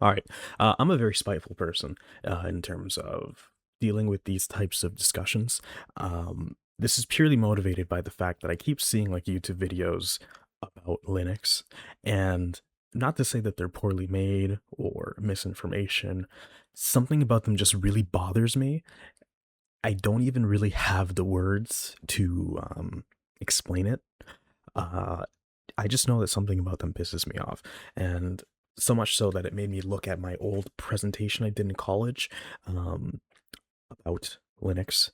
All right. I'm a very spiteful person in terms of dealing with these types of discussions. This is purely motivated by the fact that I keep seeing like YouTube videos about Linux, and not to say that they're poorly made or misinformation. Something about them just really bothers me. I don't even really have the words to explain it. Uh, I just know that something about them pisses me off, and so much so that it made me look at my old presentation I did in college um, about Linux,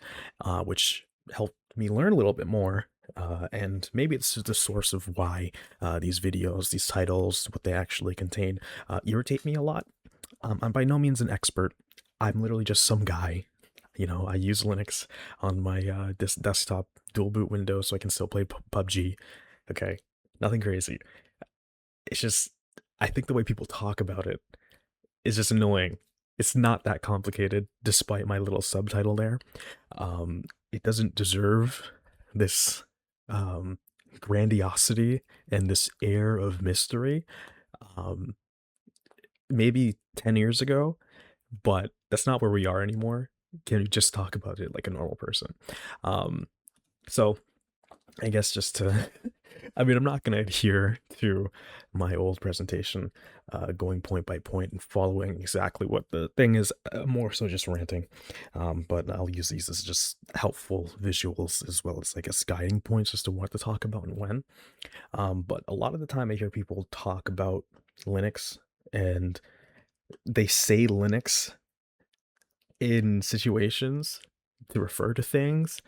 which helped me learn a little bit more. And maybe it's the source of why these videos, these titles, what they actually contain, irritate me a lot. I'm by no means an expert. I'm literally just some guy. I use Linux on my this desktop dual boot window so I can still play PUBG. Okay, nothing crazy. It's just, I think the way people talk about it is just annoying. It's not that complicated, despite my little subtitle there. It doesn't deserve this um, grandiosity and this air of mystery. Um, Maybe 10 years ago, but that's not where we are anymore. Can you just talk about it like a normal person? Um, so I guess just to, I mean, I'm not going to adhere to my old presentation, going point by point and following exactly what the thing is, more so just ranting. But I'll use these as just helpful visuals as well as, I guess, guiding points as to what to talk about and when. But a lot of the time I hear people talk about Linux and they say Linux in situations to refer to things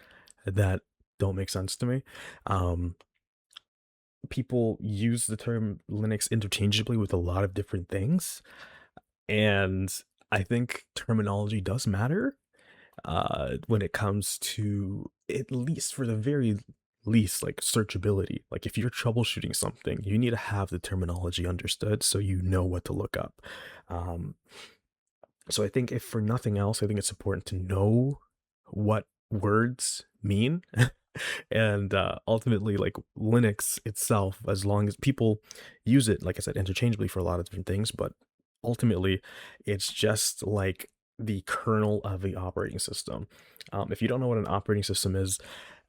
that don't make sense to me. Um, People use the term Linux interchangeably with a lot of different things, and I think terminology does matter when it comes to, at least for the very least, like searchability. Like if you're troubleshooting something, you need to have the terminology understood so you know what to look up. Um, so I think if for nothing else, I think it's important to know what words mean. And ultimately, like Linux itself, as long as people use it, like I said, interchangeably for a lot of different things, but ultimately it's just like the kernel of the operating system. If you don't know what an operating system is,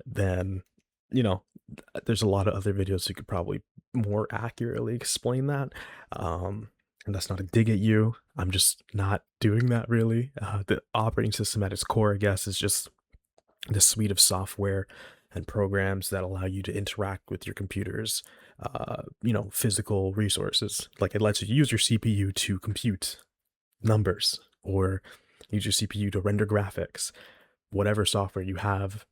then you know there's a lot of other videos who could probably more accurately explain that. And that's not a dig at you. I'm just not doing that really. The operating system at its core, I guess, is just the suite of software and programs that allow you to interact with your computer's, physical resources. Like it lets you use your CPU to compute numbers or use your CPU to render graphics. Whatever software you have,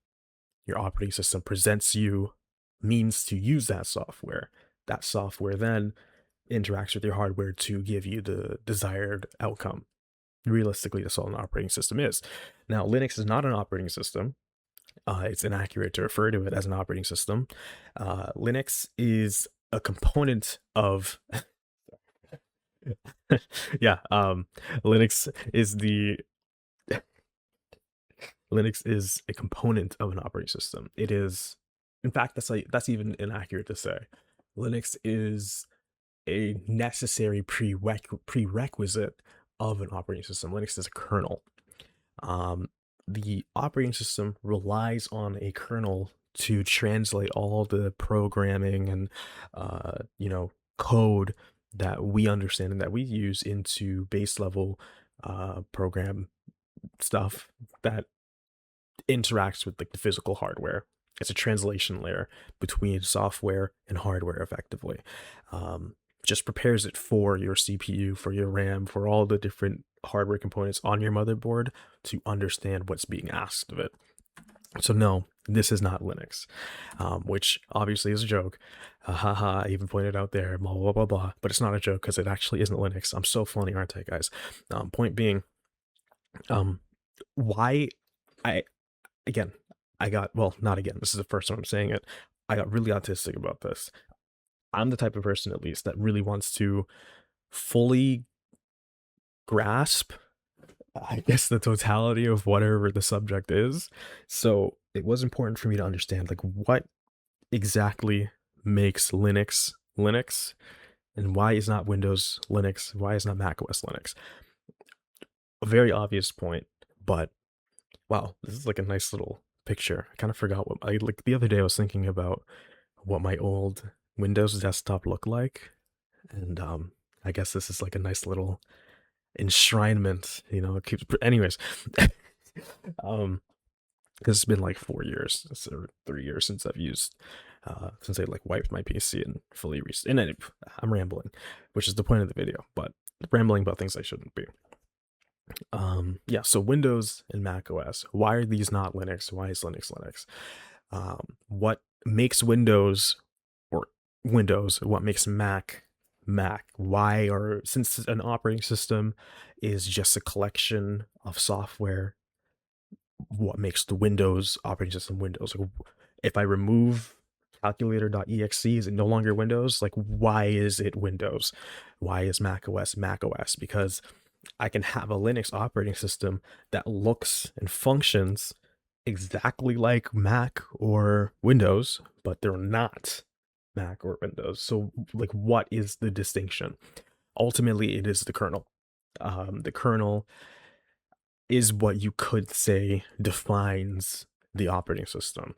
your operating system presents you means to use that software. That software then interacts with your hardware to give you the desired outcome. Realistically, that's all an operating system is. Now, Linux is not an operating system. It's inaccurate to refer to it as an operating system. Linux is a component of, yeah. Linux is the Linux is a component of an operating system. It is, in fact, that's even inaccurate to say. Linux is a necessary prerequisite of an operating system. Linux is a kernel. Um, the operating system relies on a kernel to translate all the programming and code that we understand and that we use into base level program stuff that interacts with like the physical hardware. It's a translation layer between software and hardware, effectively. Just prepares it for your CPU, for your RAM, for all the different hardware components on your motherboard to understand what's being asked of it. So no, this is not Linux, which obviously is a joke. Haha, I even pointed out there, blah, blah, blah, blah. But it's not a joke because it actually isn't Linux. I'm so funny, aren't I, guys? Point being, um, why I again, I got, well, not again, this is the first time I'm saying it. I got really autistic about this. I'm the type of person, at least, that really wants to fully grasp, I guess, the totality of whatever the subject is. So it was important for me to understand, like, what exactly makes Linux Linux, And why is not Windows Linux? Why is not Mac OS Linux? A very obvious point, but wow, this is like a nice little picture. I kind of forgot what I like the other day I was thinking about what my old Windows desktop looked like. And I guess this is like a nice little enshrinement, it keeps anyways. um because it's been like 4 years or 3 years since I've used since I like wiped my PC and fully and I'm rambling, which is the point of the video, but rambling about things I shouldn't be. Yeah, so Windows and Mac OS, why are these not Linux? Why is Linux? What makes Windows or Windows, what makes Mac? Why are, since an operating system is just a collection of software, what makes the Windows operating system Windows? Like, if I remove calculator.exe, is it no longer Windows? Like, why is it Windows? Why is Mac OS? Because I can have a Linux operating system that looks and functions exactly like Mac or Windows, but they're not Mac or Windows. So, like, what is the distinction? Ultimately, it is the kernel. The kernel is what you could say defines the operating system.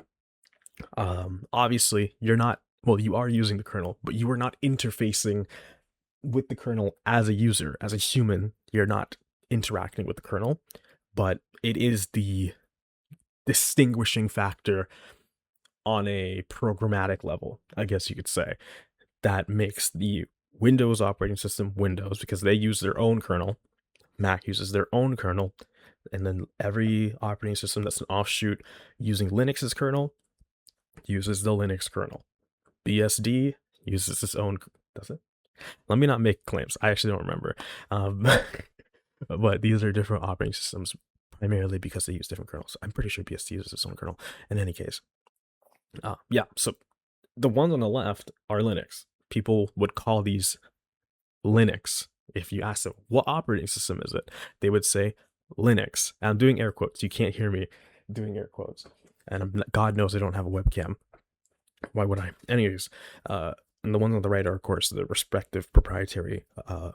Obviously, you're not, well, you are using the kernel, but you are not interfacing with the kernel as a user, as a human. You're not interacting with the kernel, but it is the distinguishing factor on a programmatic level, I guess you could say, that makes the Windows operating system Windows because they use their own kernel. Mac uses their own kernel, and then every operating system that's an offshoot using Linux's kernel uses the Linux kernel. BSD uses its own. Does it? Let me not make claims. I actually don't remember. But these are different operating systems primarily because they use different kernels. I'm pretty sure BSD uses its own kernel. In any case, yeah. So the ones on the left are Linux. People would call these Linux. If you ask them what operating system is it, they would say Linux. And I'm doing air quotes. You can't hear me doing air quotes. And God knows I don't have a webcam. Why would I? Anyways, and the ones on the right are, of course, the respective proprietary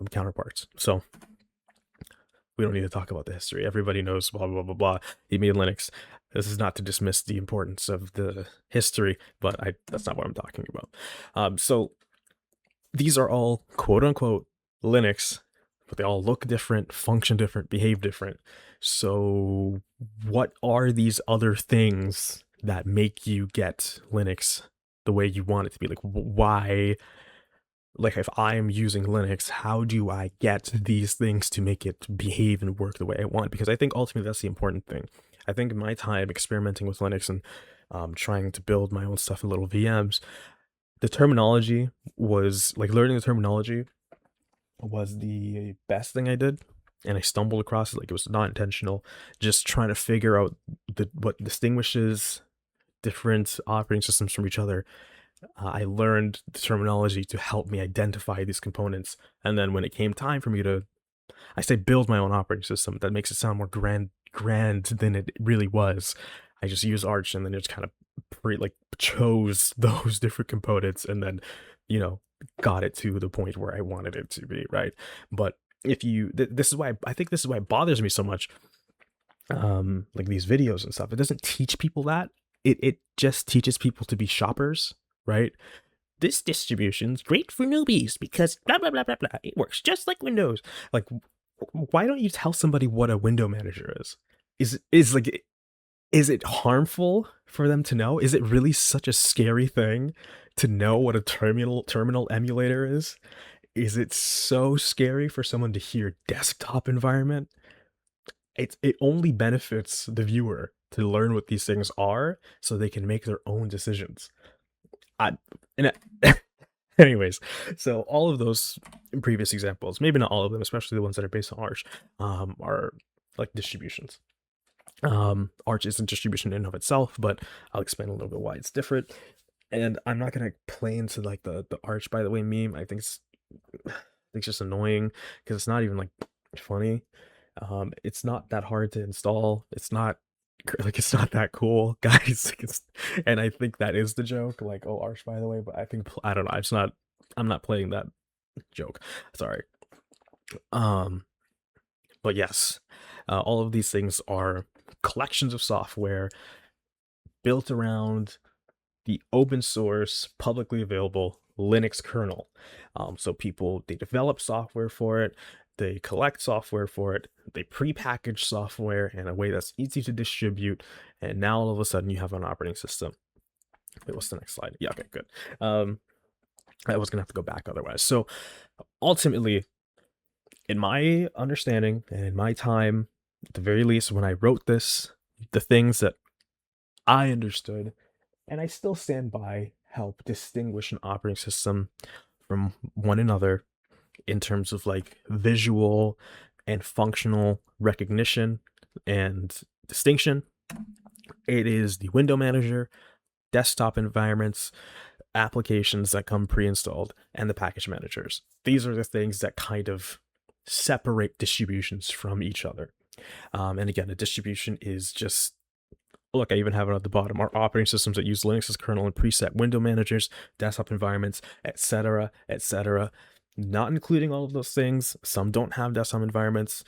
counterparts. So we don't need to talk about the history. Everybody knows blah, blah, blah, blah. He made Linux. This is not to dismiss the importance of the history, but that's not what I'm talking about. So these are all quote unquote Linux, but they all look different, function different, behave different. So what are these other things that make you get Linux the way you want it to be? Like, why? Like, if I'm using Linux, how do I get these things to make it behave and work the way I want? Because I think ultimately that's the important thing. I think in my time experimenting with Linux and trying to build my own stuff in little VMs, the terminology was like learning the terminology was the best thing I did. And I stumbled across it, like it was not intentional, just trying to figure out what distinguishes different operating systems from each other. I learned the terminology to help me identify these components. And then when it came time for me to, I say build my own operating system, that makes it sound more grand than it really was. I just used Arch and then just kind of chose those different components and then, got it to the point where I wanted it to be, right? But if you, this is why, I think this is why it bothers me so much, like these videos and stuff. It doesn't teach people that. It just teaches people to be shoppers, right? This distribution's great for newbies because blah blah blah blah blah. It works just like Windows. Like, why don't you tell somebody what a window manager is? Is it harmful for them to know? Is it really such a scary thing to know what a terminal emulator is? Is it so scary for someone to hear desktop environment? It only benefits the viewer to learn what these things are so they can make their own decisions. And anyways, so all of those previous examples, maybe not all of them, especially the ones that are based on Arch, are like distributions. Arch is a distribution in and of itself, but I'll explain a little bit why it's different. And I'm not gonna play into like the Arch, by the way, meme. I think it's just annoying because it's not even like funny. It's not that hard to install. It's not that cool, guys. And I think that is the joke. Like, oh, Arch, by the way, but I don't know. I'm not playing that Joke. Sorry. Um, but yes, all of these things are collections of software built around the open source, publicly available Linux kernel. So people, they develop software for it, they collect software for it, they pre-package software in a way that's easy to distribute, and now all of a sudden you have an operating system. Wait, what's the next slide? Yeah, okay, good. I was gonna have to go back otherwise. So ultimately, in my understanding and in my time, at the very least, when I wrote this, the things that I understood and I still stand by help distinguish an operating system from one another in terms of like visual and functional recognition and distinction. It is the window manager, desktop environments, applications that come pre-installed, and the package managers. These are the things that kind of separate distributions from each other. And again, a distribution is just, look, I even have it at the bottom, are operating systems that use Linux as kernel and preset window managers, desktop environments, etc., etc. Not including all of those things. Some don't have desktop environments.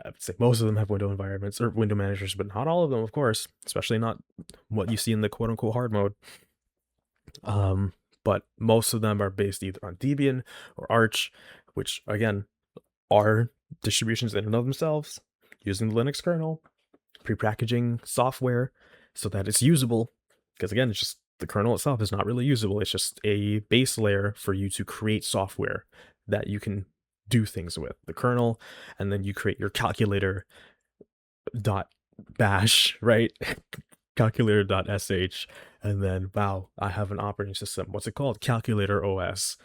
I would say most of them have window environments or window managers, but not all of them, of course, especially not what you see in the quote unquote hard mode. But most of them are based either on Debian or Arch, which again are distributions in and of themselves using the Linux kernel, pre-packaging software so that it's usable. Because again, it's just the kernel itself is not really usable. It's just a base layer for you to create software that you can do things with the kernel, and then you create your calculator dot bash, right? Calculator dot sh, and then wow, I have an operating system. What's it called? Calculator OS.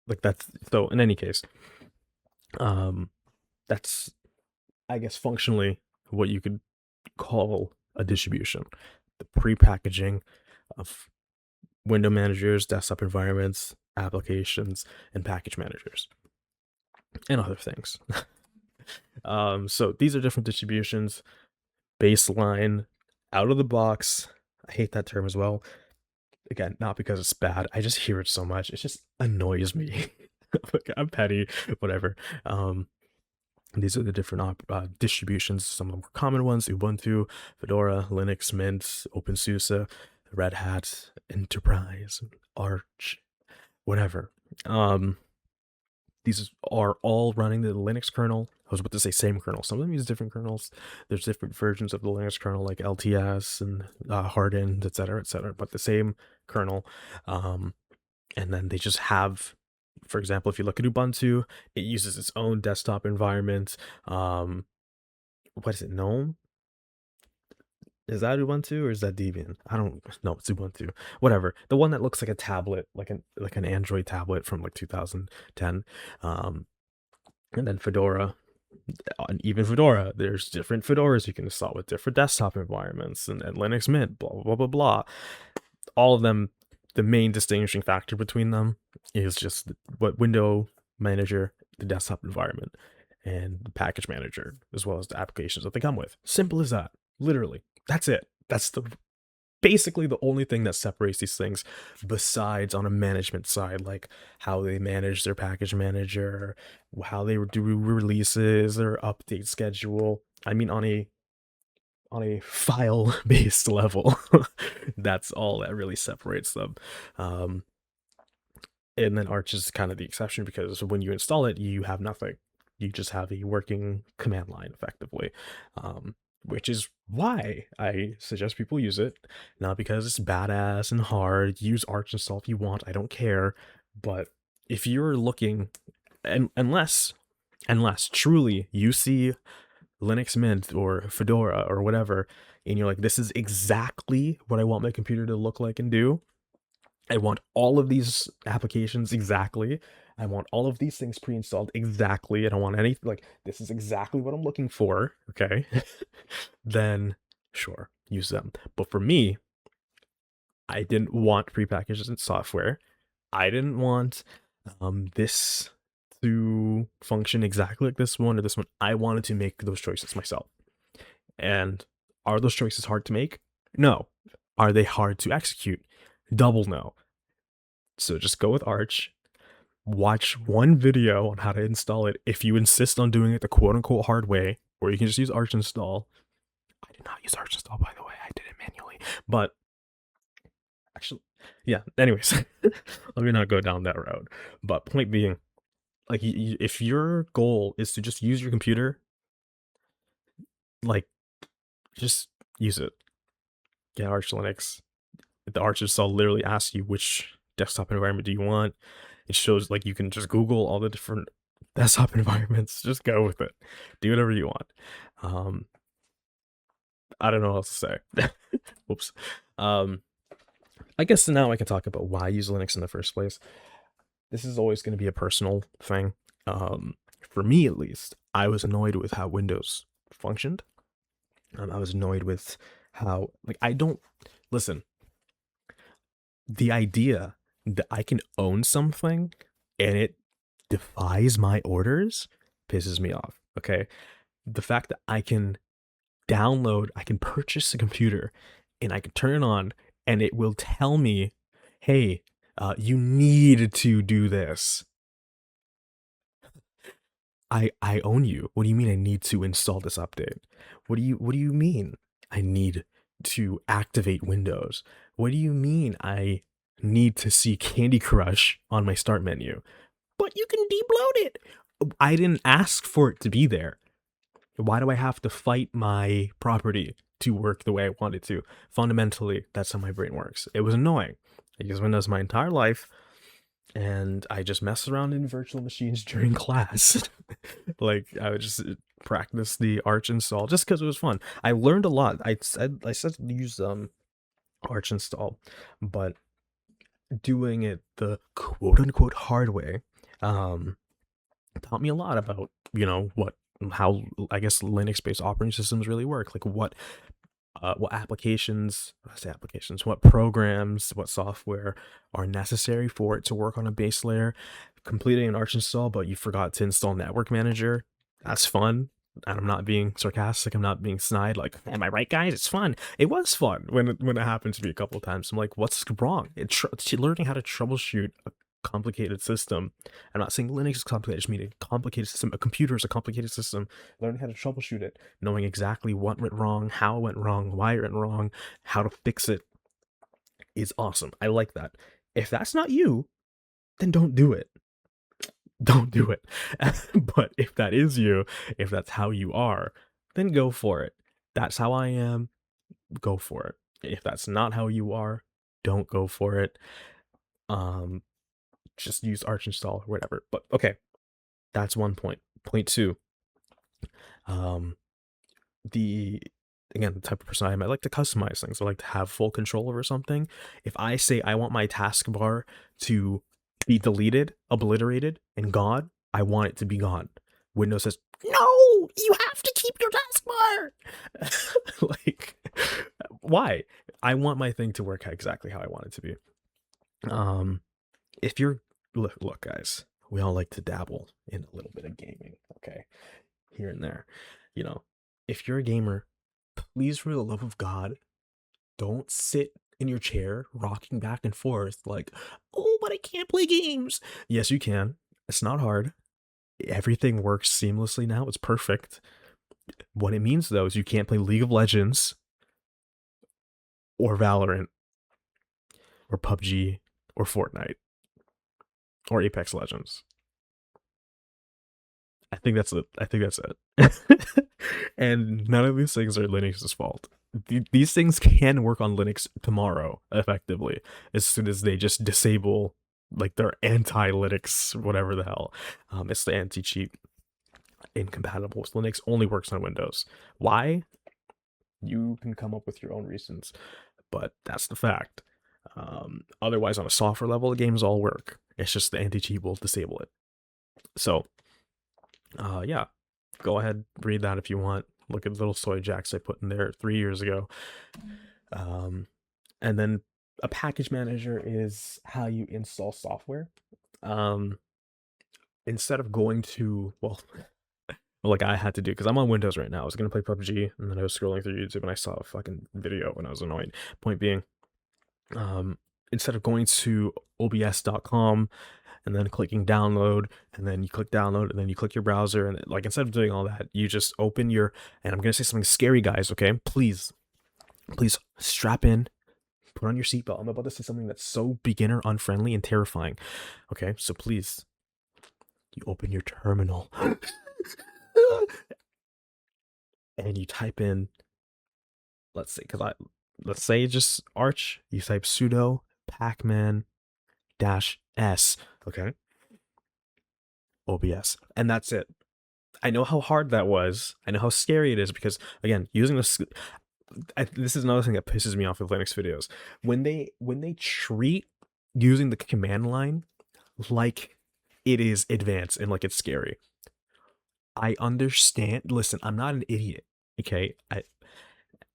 Like that's so. In any case, that's, I guess, functionally what you could call a distribution. The pre-packaging of window managers, desktop environments, applications, and package managers, and other things. So these are different distributions. Baseline, out of the box. I hate that term as well. Again, not because it's bad. I just hear it so much. It just annoys me. I'm petty, whatever. These are the different distributions. Some of the more common ones: Ubuntu, Fedora, Linux, Mint, OpenSUSE, Red Hat, Enterprise, Arch, whatever. These are all running the Linux kernel. I was about to say same kernel. Some of them use different kernels. There's different versions of the Linux kernel, like LTS and hardened, etc., etc. But the same kernel. And then they just have, for example, if you look at Ubuntu, it uses its own desktop environment. What is it? GNOME? Is that Ubuntu or is that Debian? I don't know. It's Ubuntu. Whatever. The one that looks like a tablet, like an Android tablet from like 2010. And then Fedora. And even Fedora, there's different Fedoras you can install with different desktop environments, and Linux Mint, blah, blah, blah, blah. All of them, the main distinguishing factor between them is just what window manager, the desktop environment, and the package manager, as well as the applications that they come with. Simple as that. Literally. That's it. That's basically the only thing that separates these things, besides on a management side, like how they manage their package manager, how they do releases, their update schedule. I mean, on a file based level. That's all that really separates them. And then Arch is kind of the exception, because when you install it, you have nothing. You just have a working command line effectively. Which is why I suggest people use it. Not because it's badass and hard. Use Arch install if you want. I don't care. But if you're looking, and unless truly you see Linux Mint or Fedora or whatever, and you're like, this is exactly what I want my computer to look like and do. I want all of these applications exactly. I want all of these things pre-installed exactly. I don't want anything, like, this is exactly what I'm looking for. Okay. Then sure, use them. But for me, I didn't want prepackaged software. I didn't want this to function exactly like this one or this one. I wanted to make those choices myself. And are those choices hard to make? No. Are they hard to execute? Double no. So just go with Arch. Watch one video on how to install it. If you insist on doing it the quote unquote hard way, or you can just use Arch install. I did not use Arch install, by the way. I did it manually. But actually, yeah. Anyways, let me not go down that road. But point being, like, if your goal is to just use your computer, like, just use it. Get Arch Linux. The Arch install literally asks you which desktop environment do you want. It shows, like, you can just Google all the different desktop environments. Just go with it. Do whatever you want. I don't know what else to say. Whoops. I guess now I can talk about why I use Linux in the first place. This is always going to be a personal thing. For me, at least, I was annoyed with how Windows functioned. I was annoyed with how, like, I don't listen. The idea that I can own something and it defies my orders pisses me off. Okay, the fact that I can purchase a computer and I can turn it on and it will tell me, hey, you need to do this. I own you. What do you mean I need to install this update? What do you mean I need to activate Windows? What do you mean I need to see Candy Crush on my start menu? But you can debloat it. I didn't ask for it to be there. Why do I have to fight my property to work the way I want it to? Fundamentally, that's how my brain works. It was annoying. I used Windows my entire life, and I just messed around in virtual machines during class. Like, I would just practice the Arch install just because it was fun. I learned a lot. I said to use Arch install, but doing it the quote unquote hard way taught me a lot about, how, I guess, Linux based operating systems really work. Like, what applications, what programs, what software are necessary for it to work on a base layer. Completing an Arch install, but you forgot to install Network Manager. That's fun. And I'm not being sarcastic. I'm not being snide. Like, am I right, guys? It's fun. It was fun when it happened to me a couple of times. I'm like, what's wrong? Learning how to troubleshoot a complicated system. I'm not saying Linux is complicated. I just mean a complicated system. A computer is a complicated system. Learning how to troubleshoot it, knowing exactly what went wrong, how it went wrong, why it went wrong, how to fix it is awesome. I like that. If that's not you, then don't do it. Don't do it. But if that is you, if that's how you are, then go for it. That's how I am. Go for it. If that's not how you are, don't go for it. Just use Arch install or whatever. But okay, that's one point. Point two. The type of person I am, I like to customize things. I like to have full control over something. If I say I want my taskbar to be deleted, obliterated, and gone, I want it to be gone. Windows says, no, you have to keep your taskbar. Like, why? I want my thing to work exactly how I want it to be. If you're, look, guys, we all like to dabble in a little bit of gaming, okay? Here and there. If you're a gamer, please, for the love of God, don't sit in your chair rocking back and forth like, oh, but I can't play games. Yes, you can. It's not hard. Everything works seamlessly now. It's perfect. What it means, though, is you can't play League of Legends or Valorant or PUBG or Fortnite or Apex Legends. I think that's it. And none of these things are Linux's fault. These things can work on Linux tomorrow, effectively, as soon as they just disable, like, their anti-Linux, whatever the hell. It's the anti-cheat incompatible with Linux, only works on Windows. Why? You can come up with your own reasons, but that's the fact. Otherwise, on a software level, the games all work. It's just the anti-cheat will disable it. So, yeah, go ahead, read that if you want. Look at the little soy jacks I put in there 3 years ago. And then a package manager is how you install software. Instead of going to, like I had to do, because I'm on Windows right now. I was going to play PUBG, and then I was scrolling through YouTube, and I saw a fucking video, and I was annoyed. Point being, instead of going to obs.com and then clicking download, and then you click download, and then you click your browser, and like instead of doing all that, you just open your. And I'm gonna say something scary, guys. Okay, please, please strap in, put on your seatbelt. I'm about to say something that's so beginner unfriendly and terrifying. Okay, so please, you open your terminal and you type in, let's say just Arch. You type sudo pacman dash s. Okay, OBS, and that's it. I know how hard that was. I know how scary it is because again, using this. This is another thing that pisses me off with Linux videos. When they treat using the command line like it is advanced and like it's scary. I understand. Listen, I'm not an idiot. Okay,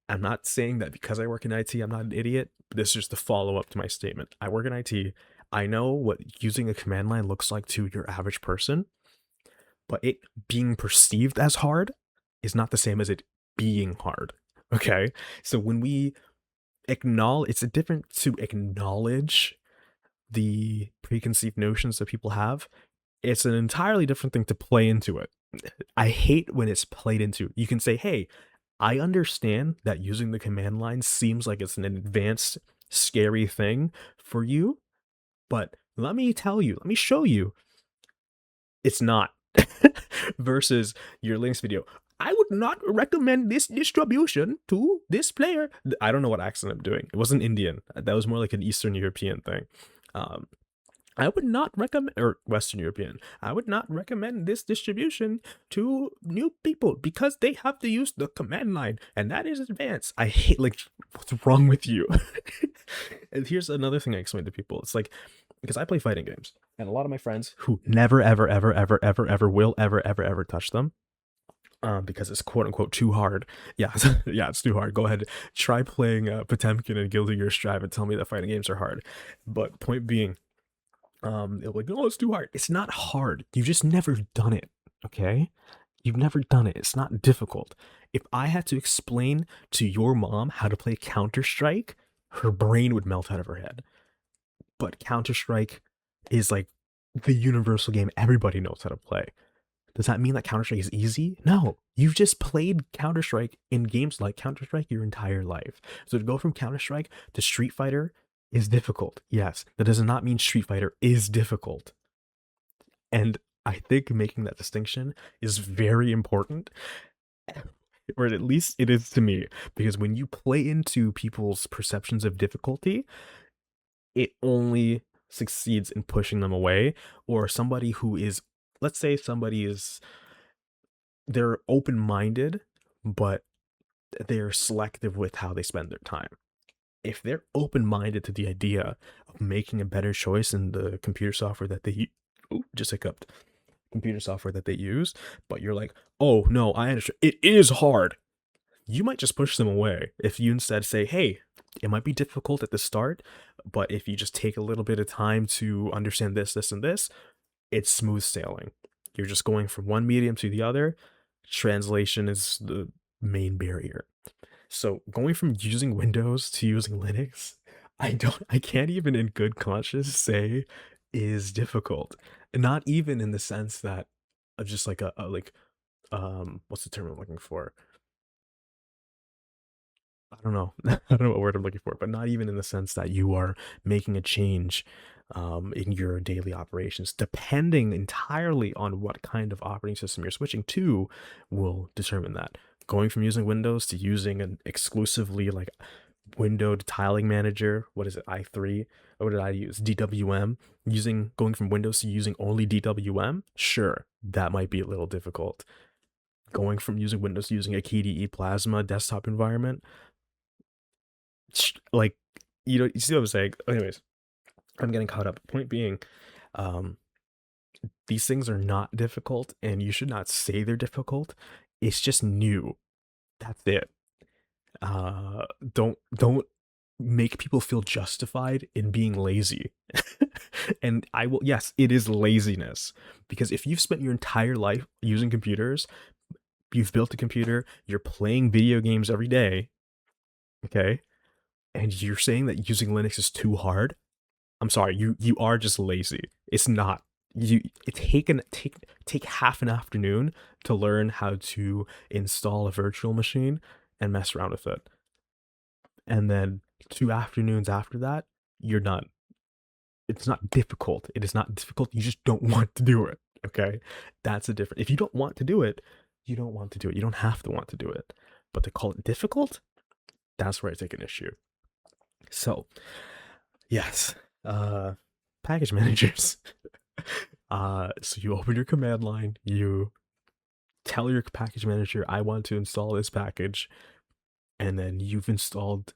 I'm not saying that because I work in IT, I'm not an idiot. This is just the follow up to my statement. I work in IT. I know what using a command line looks like to your average person, but it being perceived as hard is not the same as it being hard. Okay, so when we acknowledge, it's a different to acknowledge the preconceived notions that people have. It's an entirely different thing to play into it. I hate when it's played into. You can say, hey, I understand that using the command line seems like it's an advanced, scary thing for you, but let me tell you, let me show you, it's not. Versus your Linux video. I would not recommend this distribution to this player. I don't know what accent I'm doing. It wasn't Indian. That was more like an Eastern European thing. Um, I would not recommend, or Western European, I would not recommend this distribution to new people because they have to use the command line and that is advanced. I hate, like, what's wrong with you? And here's another thing I explain to people. It's like, because I play fighting games and a lot of my friends who never, ever, ever, ever, ever, ever will ever, ever, ever touch them. Because it's quote unquote too hard. Yeah, yeah, it's too hard. Go ahead, try playing Potemkin and Guilty Gear Strive and tell me that fighting games are hard. But point being, they're like, oh, it's too hard. It's not hard. You've just never done it. Okay, you've never done it. It's not difficult. If I had to explain to your mom how to play Counter-Strike, her brain would melt out of her head. But Counter-Strike is like the universal game everybody knows how to play. Does that mean that Counter-Strike is easy? No. You've just played Counter-Strike in games like Counter-Strike your entire life. So to go from Counter-Strike to Street Fighter is difficult. Yes. That does not mean Street Fighter is difficult. And I think making that distinction is very important. Or at least it is to me. Because when you play into people's perceptions of difficulty, it only succeeds in pushing them away. Or somebody who is, let's say somebody is, they're open-minded, but they're selective with how they spend their time. If they're open-minded to the idea of making a better choice in the computer software that they just hiccuped, computer software that they use, but you're like, oh no, I understand, it is hard, you might just push them away. If you instead say, hey, it might be difficult at the start, but if you just take a little bit of time to understand this, this, and this, it's smooth sailing. You're just going from one medium to the other. Translation is the main barrier. So going from using Windows to using Linux, I can't even in good conscience say is difficult. Not even in the sense that of just like a like what's the term I'm looking for? I don't know. I don't know what word I'm looking for, but not even in the sense that you are making a change in your daily operations. Depending entirely on what kind of operating system you're switching to will determine that. Going from using Windows to using an exclusively like windowed tiling manager, what is it, i3? What did I use? DWM. Going from Windows to using only DWM, sure, that might be a little difficult. Going from using Windows to using a KDE Plasma desktop environment, like, you see what I'm saying? Anyways, I'm getting caught up. Point being, these things are not difficult, and you should not say they're difficult. It's just new. That's it. Don't make people feel justified in being lazy. And I will, yes, it is laziness, because if you've spent your entire life using computers, you've built a computer, you're playing video games every day, okay, and you're saying that using Linux is too hard, I'm sorry, you are just lazy. It's not. Take half an afternoon to learn how to install a virtual machine and mess around with it, and then 2 afternoons after that, you're done. It's not difficult. It is not difficult. You just don't want to do it. Okay, that's a different. If you don't want to do it, you don't want to do it. You don't have to want to do it. But to call it difficult, that's where I take an issue. So yes, package managers. So you open your command line, you tell your package manager, I want to install this package, and then you've installed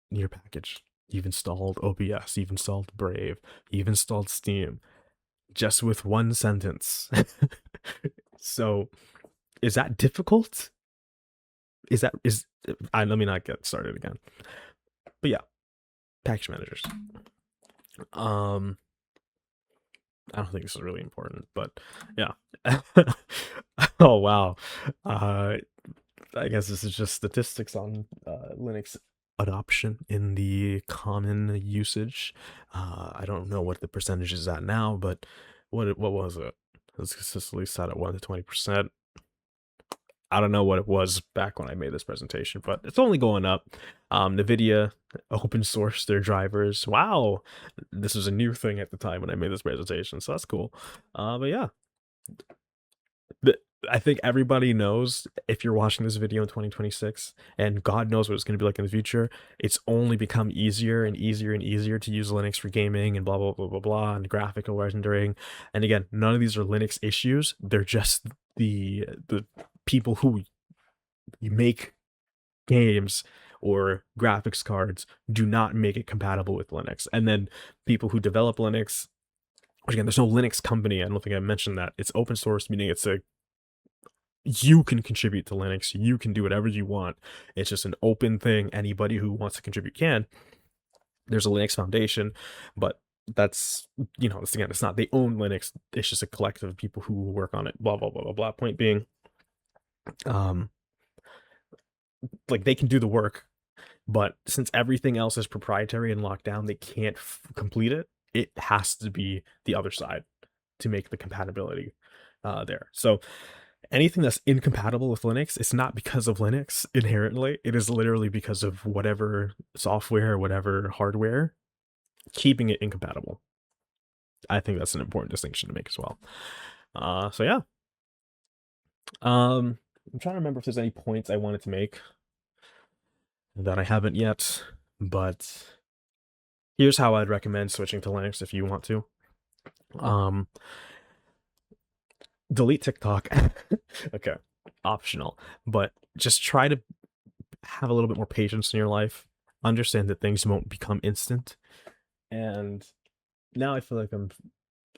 your package. You've installed OBS, you've installed Brave, you've installed Steam, just with one sentence. So, is that difficult? Let me not get started again. But yeah, package managers. I don't think this is really important, but yeah. Oh wow. I guess this is just statistics on Linux adoption in the common usage. I don't know what the percentage is at now, but what was it? It was consistently set at 1 to 20%. I don't know what it was back when I made this presentation, but it's only going up. NVIDIA open source their drivers. Wow, this was a new thing at the time when I made this presentation, so that's cool. But yeah, I think everybody knows, if you're watching this video in 2026, and God knows what it's going to be like in the future, it's only become easier and easier and easier to use Linux for gaming and blah, blah, blah, blah, blah, and graphical rendering. And again, none of these are Linux issues. They're just the people who make games or graphics cards do not make it compatible with Linux. And then people who develop Linux, which again, there's no Linux company. I don't think I mentioned that. It's open source, meaning you can contribute to Linux. You can do whatever you want. It's just an open thing. Anybody who wants to contribute can. There's a Linux Foundation, but that's, it's not, they own Linux. It's just a collective of people who work on it, blah, blah, blah, blah, blah. Point being, like, they can do the work, but since everything else is proprietary and locked down, they can't complete it. It has to be the other side to make the compatibility there. So anything that's incompatible with Linux, it's not because of Linux inherently. It is literally because of whatever software, whatever hardware, keeping it incompatible. I think that's an important distinction to make as well. So yeah. I'm trying to remember if there's any points I wanted to make that I haven't yet, but here's how I'd recommend switching to Linux if you want to. Delete TikTok. Okay, optional, but just try to have a little bit more patience in your life. Understand that things won't become instant. And now I feel like I'm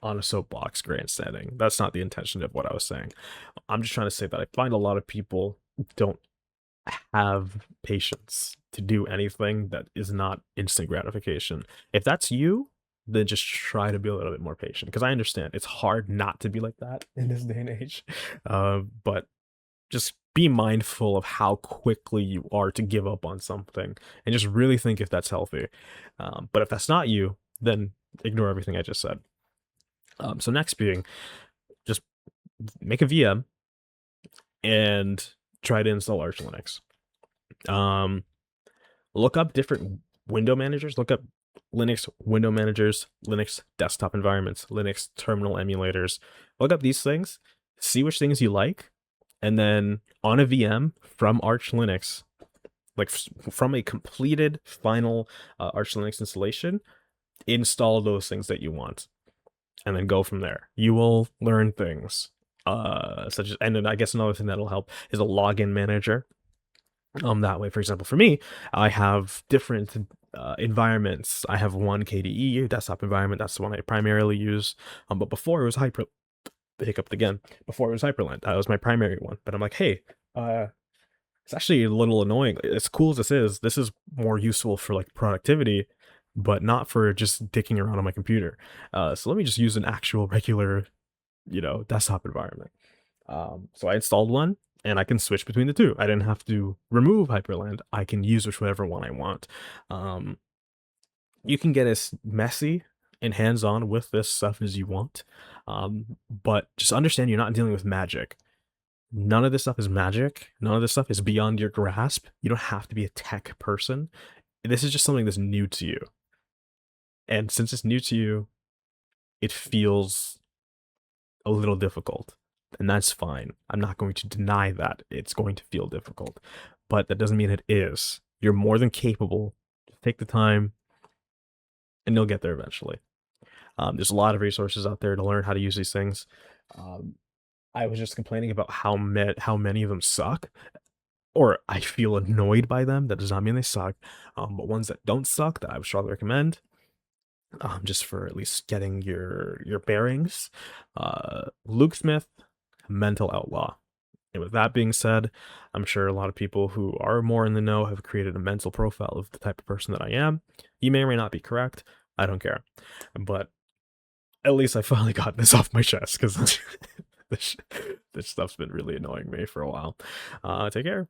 on a soapbox grandstanding. That's not the intention of what I was saying. I'm just trying to say that I find a lot of people don't have patience to do anything that is not instant gratification. If that's you, then just try to be a little bit more patient, because I understand it's hard not to be like that in this day and age. But just be mindful of how quickly you are to give up on something, and just really think if that's healthy. But if that's not you, then ignore everything I just said. So next being, just make a VM and try to install Arch Linux. Look up different window managers. Look up Linux window managers, Linux desktop environments, Linux terminal emulators. Look up these things, see which things you like, and then on a VM from Arch Linux, like from a completed final Arch Linux installation, install those things that you want, and then go from there. You will learn things such as, and then I guess another thing that'll help is a login manager. That way, for example, for me, I have different environments. I have one KDE desktop environment. That's the one I primarily use. But before it was hiccuped again. Before it was Hyperland. That was my primary one. But I'm like, hey, it's actually a little annoying. As cool as this is more useful for like productivity, but not for just dicking around on my computer. So let me just use an actual regular, desktop environment. So I installed one, and I can switch between the two. I didn't have to remove Hyperland. I can use whichever one I want. You can get as messy and hands-on with this stuff as you want. But just understand you're not dealing with magic. None of this stuff is magic. None of this stuff is beyond your grasp. You don't have to be a tech person. This is just something that's new to you. And since it's new to you, it feels a little difficult. And that's fine. I'm not going to deny that it's going to feel difficult. But that doesn't mean it is. You're more than capable. Just take the time, and you'll get there eventually. There's a lot of resources out there to learn how to use these things. I was just complaining about how many of them suck, or I feel annoyed by them. That does not mean they suck. But ones that don't suck, that I would strongly recommend, just for at least getting your bearings. Luke Smith, Mental Outlaw. And with that being said, I'm sure a lot of people who are more in the know have created a mental profile of the type of person that I am. You may or may not be correct. I don't care. But at least I finally got this off my chest, because this stuff's been really annoying me for a while. Take care.